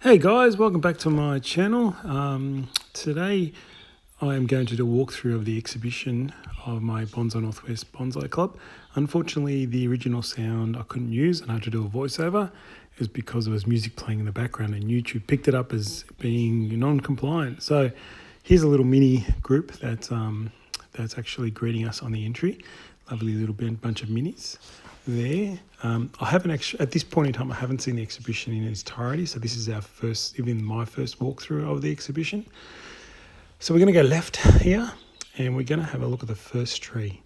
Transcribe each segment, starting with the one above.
Hey guys, welcome back to my channel. Today I am going to do a walkthrough of the exhibition of my Bonsai Northwest Bonsai Club. Unfortunately, the original sound I couldn't use and I had to do a voiceover. It was because there was music playing in the background and YouTube picked it up as being non-compliant. So here's a little mini group that's actually greeting us on the entry. Lovely little bunch of minis there. I haven't actually, at this point in time, I haven't seen the exhibition in its entirety. So this is my first walkthrough of the exhibition. So we're going to go left here and we're going to have a look at the first tree.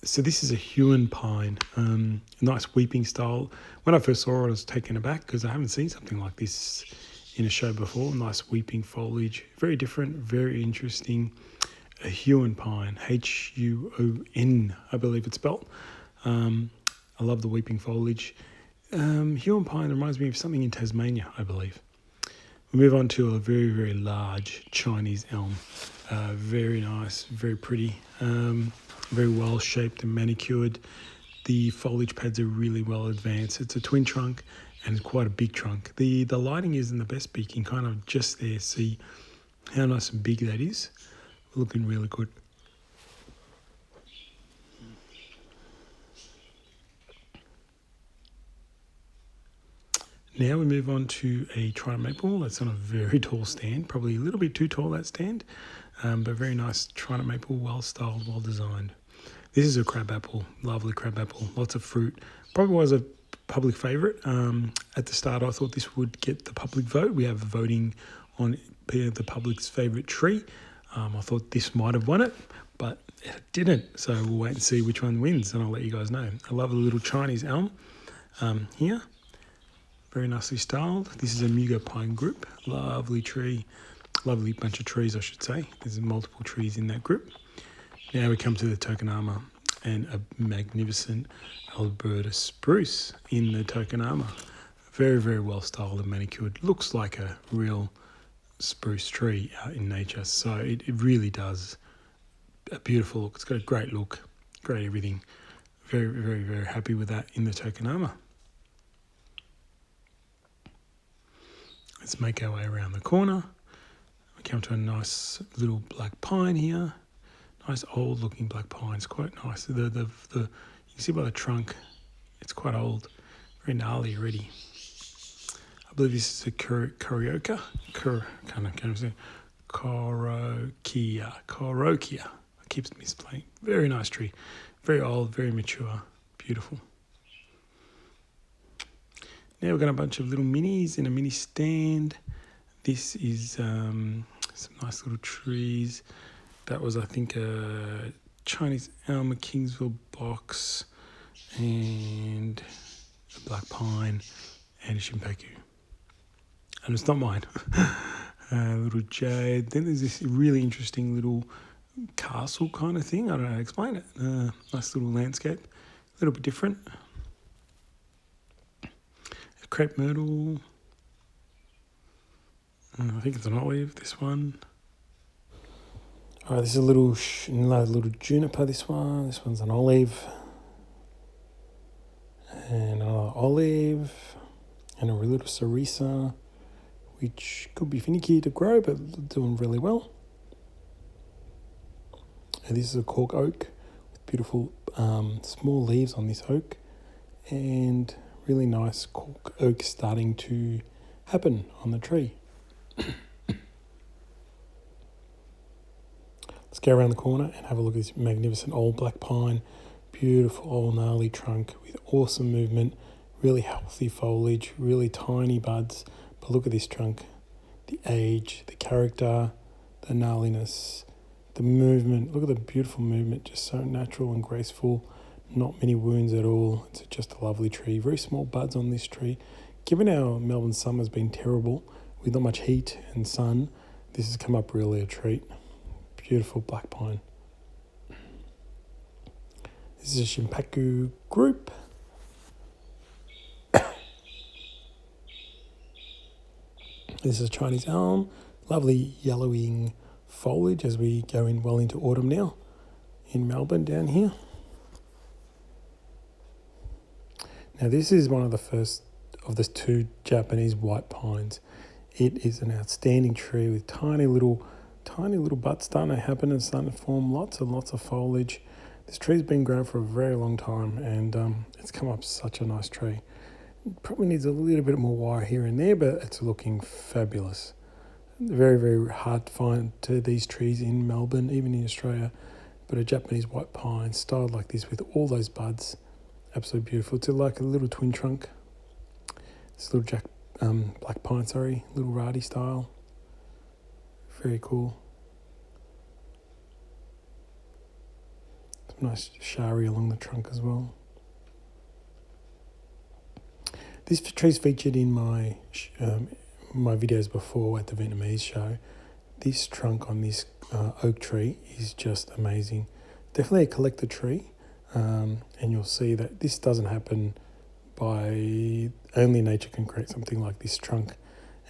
So this is a Huon pine, nice weeping style. When I first saw it, I was taken aback because I haven't seen something like this in a show before. Nice weeping foliage, very different, very interesting. A Huon pine, Huon, I believe it's spelled. I love the weeping foliage. Huon pine reminds me of something in Tasmania, I believe. We move on to a very, very large Chinese elm. Very nice, very pretty, very well shaped and manicured. The foliage pads are really well advanced. It's a twin trunk and it's quite a big trunk. The lighting isn't the best, but you can kind of just there see how nice and big that is. Looking really good. Now we move on to a Trident maple that's on a very tall stand, probably a little bit too tall, that stand, but very nice Trident maple, well styled, well designed. This is a crab apple, lovely crab apple, lots of fruit. Probably was a public favourite. At the start I thought this would get the public vote. We have voting on the public's favourite tree. I thought this might have won it, but it didn't. So we'll wait and see which one wins, and I'll let you guys know. I love the little Chinese elm here. Very nicely styled. This is a Mugo pine group. Lovely tree. Lovely bunch of trees, I should say. There's multiple trees in that group. Now we come to the tokonoma and a magnificent Alberta Spruce in the tokonoma. Very, very well styled and manicured. Looks like a real spruce tree out in nature, so it really does a beautiful look. It's got a great look, great everything. Very, very, very happy with that in the tokonoma. Let's make our way around the corner. We come to a nice little black pine here. Nice old looking black pine. It's quite nice. You can see by the trunk, it's quite old, very gnarly already. I believe this is a Korokia. I keep misplaying. Very nice tree. Very old, very mature, beautiful. Now we've got a bunch of little minis in a mini stand. This is some nice little trees. That was, I think, a Chinese elm, a Kingsville box, and a black pine, and a Shimpaku. And it's not mine. Little jade. Then there's this really interesting little castle kind of thing. I don't know how to explain it. Nice little landscape. A little bit different. A crepe myrtle. I think it's an olive, this one. Alright, this is a little juniper, this one. This one's an olive. And another olive. And a little cerisa, which could be finicky to grow, but doing really well. And this is a Cork Oak with beautiful small leaves on this oak, and really nice Cork Oak starting to happen on the tree. Let's go around the corner and have a look at this magnificent old black pine. Beautiful old gnarly trunk with awesome movement, really healthy foliage, really tiny buds. But look at this trunk, the age, the character, the gnarliness, the movement. Look at the beautiful movement, just so natural and graceful. Not many wounds at all. It's just a lovely tree. Very small buds on this tree. Given our Melbourne summer's been terrible with not much heat and sun, this has come up really a treat. Beautiful black pine. This is a Shimpaku group. This is a Chinese elm. Lovely yellowing foliage as we go in well into autumn now in Melbourne down here. Now this is one of the first of the two Japanese white pines. It is an outstanding tree with tiny little buds starting to happen and starting to form lots and lots of foliage. This tree's been grown for a very long time, and it's come up such a nice tree. It probably needs a little bit more wire here and there, but it's looking fabulous. Very, very hard to find these trees in Melbourne, even in Australia. But a Japanese white pine styled like this with all those buds, absolutely beautiful. It's like a little twin trunk. It's a little black pine, little radi style. Very cool. Some nice shari along the trunk as well. This tree's featured in my videos before at the Vietnamese show. This trunk on this oak tree is just amazing. Definitely a collector tree, and you'll see that this doesn't happen by only nature can create something like this trunk,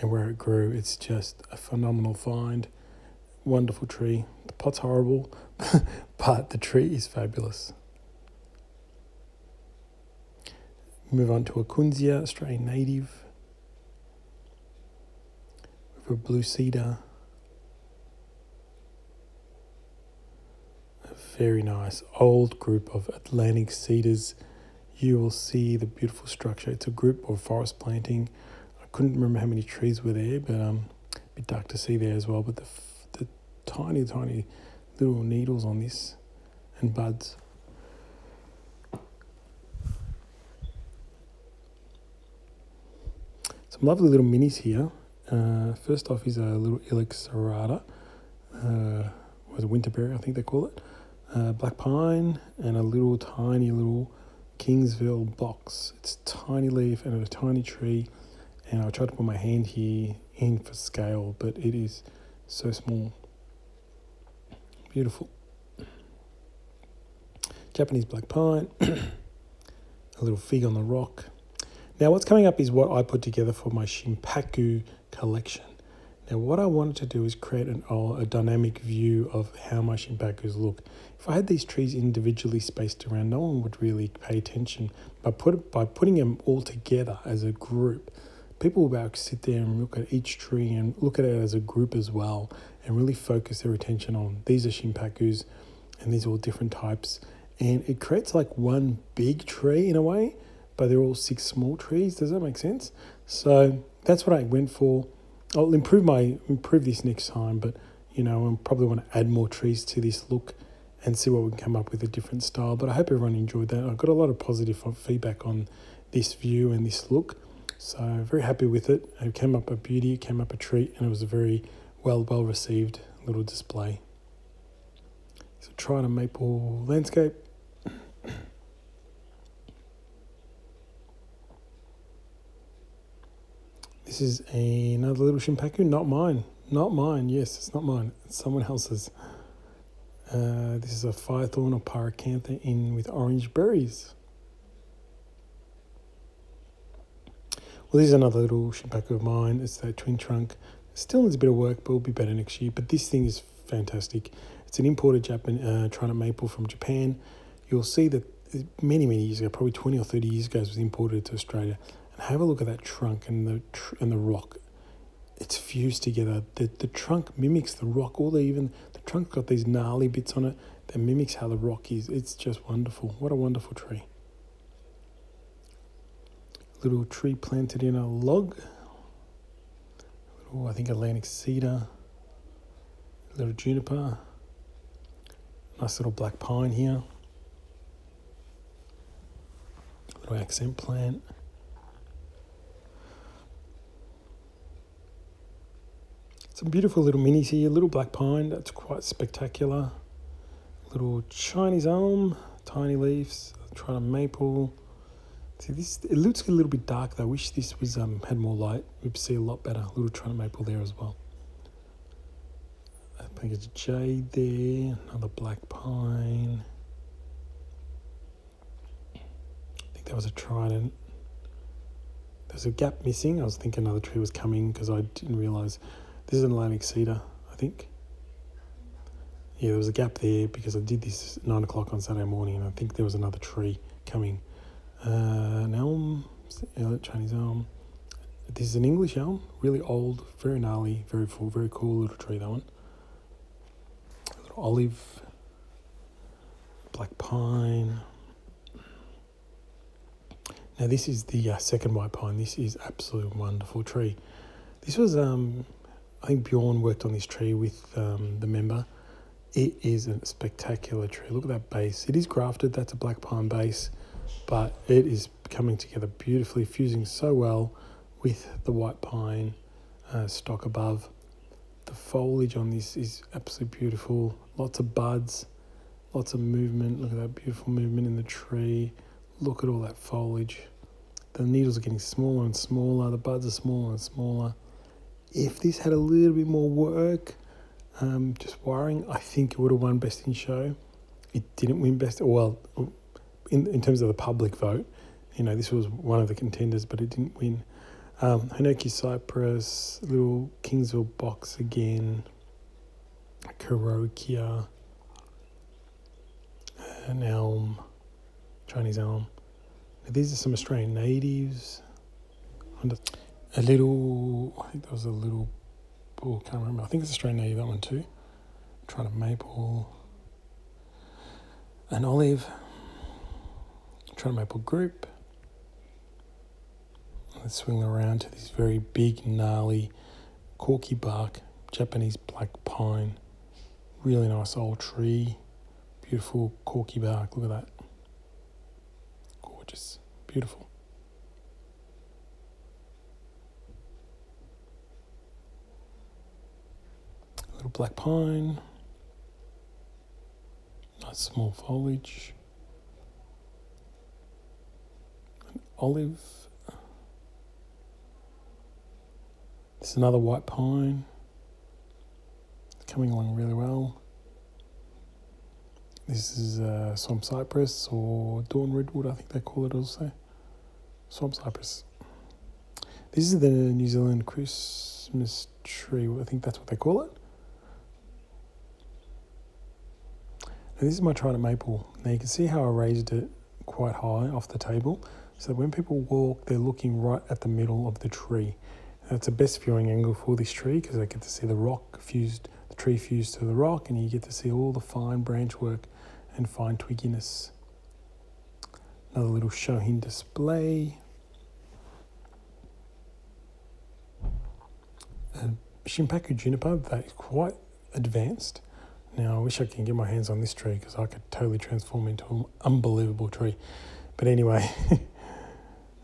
and where it grew, it's just a phenomenal find. Wonderful tree. The pot's horrible, but the tree is fabulous. Move on to a Kunzia, Australian native. With a blue cedar. A very nice old group of Atlantic cedars. You will see the beautiful structure. It's a group of forest planting. I couldn't remember how many trees were there, but a bit dark to see there as well. But the tiny little needles on this and buds. Some lovely little minis here. First off is a little Ilex serrata, was a winterberry, I think they call it. Black pine and a little tiny little Kingsville box. It's a tiny leaf and a tiny tree, and I tried to put my hand here in for scale, but it is so small. Beautiful. Japanese black pine, a little fig on the rock. Now what's coming up is what I put together for my Shimpaku collection. Now what I wanted to do is create a dynamic view of how my Shimpakus look. If I had these trees individually spaced around, no one would really pay attention. But by putting them all together as a group, people will be able to sit there and look at each tree and look at it as a group as well, and really focus their attention on these are Shimpakus and these are all different types. And it creates like one big tree in a way, but they're all 6 small trees. Does that make sense? So that's what I went for. I'll improve this next time, but I probably want to add more trees to this look and see what we can come up with a different style. But I hope everyone enjoyed that. I got a lot of positive feedback on this view and this look, so very happy with it. It came up a beauty, it came up a treat, and it was a very well received little display. So try a maple landscape. This is another little Shimpaku, not mine. Yes, it's not mine. It's someone else's. This is a firethorn or pyracantha with orange berries. Well, this is another little Shimpaku of mine. It's that twin trunk. Still needs a bit of work, but will be better next year. But this thing is fantastic. It's an imported Trinidad maple from Japan. You'll see that many years ago, probably 20 or 30 years ago, it was imported to Australia. And have a look at that trunk and the rock. It's fused together. The trunk mimics the rock. The trunk's got these gnarly bits on it that mimics how the rock is. It's just wonderful. What a wonderful tree. Little tree planted in a log. I think Atlantic cedar. Little juniper. Nice little black pine here. Little accent plant. Some beautiful little minis here. Little black pine, that's quite spectacular. Little Chinese elm, tiny leaves. Try a maple. See this, it looks a little bit dark though. I wish this was had more light. We'd see a lot better. A little China maple there as well. I think it's jade there. Another black pine. I think that was a trident. There's a gap missing. I was thinking another tree was coming because I didn't realise. This is an Atlantic cedar, I think. Yeah, there was a gap there because I did this at 9 o'clock on Saturday morning, and I think there was another tree coming. An elm, Chinese elm. This is an English elm, really old, very gnarly, very full, very cool little tree, that one. A little olive, black pine. Now this is the second white pine. This is absolutely wonderful tree. This was, I think Bjorn worked on this tree with the member. It is a spectacular tree. Look at that base. It is grafted, that's a black pine base, but it is coming together beautifully, fusing so well with the white pine stock above. The foliage on this is absolutely beautiful. Lots of buds, lots of movement. Look at that beautiful movement in the tree. Look at all that foliage. The needles are getting smaller and smaller. The buds are smaller and smaller. If this had a little bit more work, just wiring, I think it would have won Best in Show. It didn't win Best, well, in terms of the public vote, this was one of the contenders, but it didn't win. Hanoki Cypress, little Kingsville box again, Carokia, an elm, Chinese elm. Now, these are some Australian natives. A little, I think that was a little, I can't remember. I think it's Australian native, that one too. Trying to maple, an olive, trying to maple group. Let's swing around to this very big, gnarly, corky bark, Japanese black pine. Really nice old tree. Beautiful corky bark, look at that. Gorgeous, beautiful. A little black pine. Nice small foliage. An olive. This is another white pine. It's coming along really well. This is swamp cypress or dawn redwood, I think they call it also. Swamp cypress. This is the New Zealand Christmas tree. I think that's what they call it. Now this is my trident maple. Now you can see how I raised it quite high off the table. So when people walk, they're looking right at the middle of the tree. That's the best viewing angle for this tree because I get to see the rock fused, the tree fused to the rock, and you get to see all the fine branch work and fine twigginess. Another little Shohin display. A Shimpaku juniper that is quite advanced. Now I wish I can get my hands on this tree because I could totally transform into an unbelievable tree. But anyway.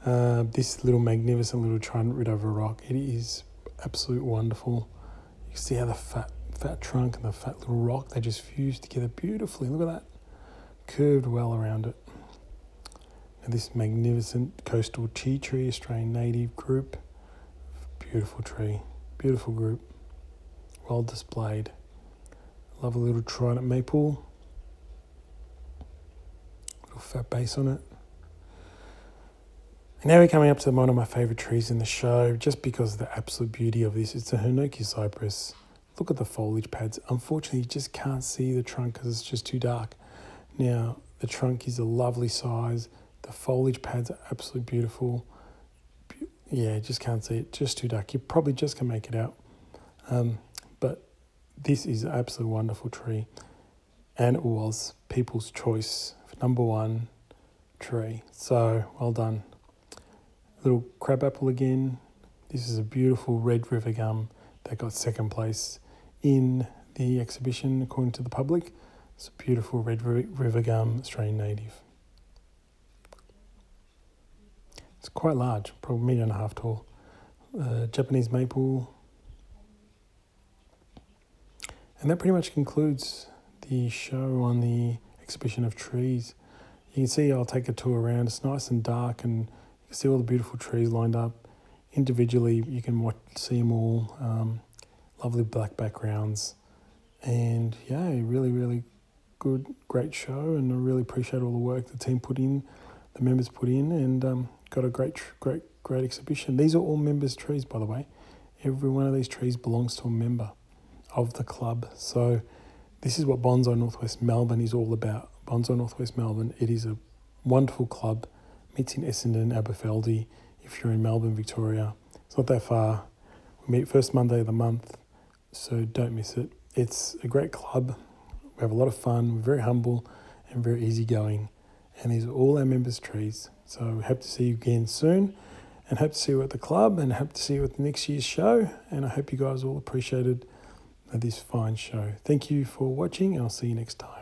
This little magnificent little trident rid over a rock, it is absolutely wonderful. You can see how the fat trunk and the fat little rock, they just fuse together beautifully. Look at that, curved well around it. And this magnificent coastal tea tree, Australian native group, beautiful tree, beautiful group, well displayed. Love a little trident maple, little fat base on it. And now we're coming up to one of my favourite trees in the show, just because of the absolute beauty of this. It's a Hanoki Cypress. Look at the foliage pads. Unfortunately, you just can't see the trunk because it's just too dark. Now, the trunk is a lovely size. The foliage pads are absolutely beautiful. Yeah, just can't see it. Just too dark. You probably just can make it out. But this is an absolutely wonderful tree. And it was people's choice for #1 tree. So, well done. Little crabapple again. This is a beautiful red river gum that got second place in the exhibition according to the public. It's a beautiful red river gum, Australian native. It's quite large, probably 1.5 meters tall. Japanese maple. And that pretty much concludes the show on the exhibition of trees. You can see I'll take a tour around. It's nice and dark and you can see all the beautiful trees lined up. Individually, you can see them all. Lovely black backgrounds. And yeah, really, really good, great show. And I really appreciate all the work the team put in, the members put in, and got a great exhibition. These are all members' trees, by the way. Every one of these trees belongs to a member of the club. So this is what Bonsai Northwest Melbourne is all about. Bonsai Northwest Melbourne, it is a wonderful club Meets in Essendon, Aberfeldy, if you're in Melbourne, Victoria. It's not that far. We meet first Monday of the month, so don't miss it. It's a great club. We have a lot of fun. We're very humble and very easygoing. And these are all our members' trees. So we hope to see you again soon, and hope to see you at the club, and hope to see you at the next year's show. And I hope you guys all appreciated this fine show. Thank you for watching, and I'll see you next time.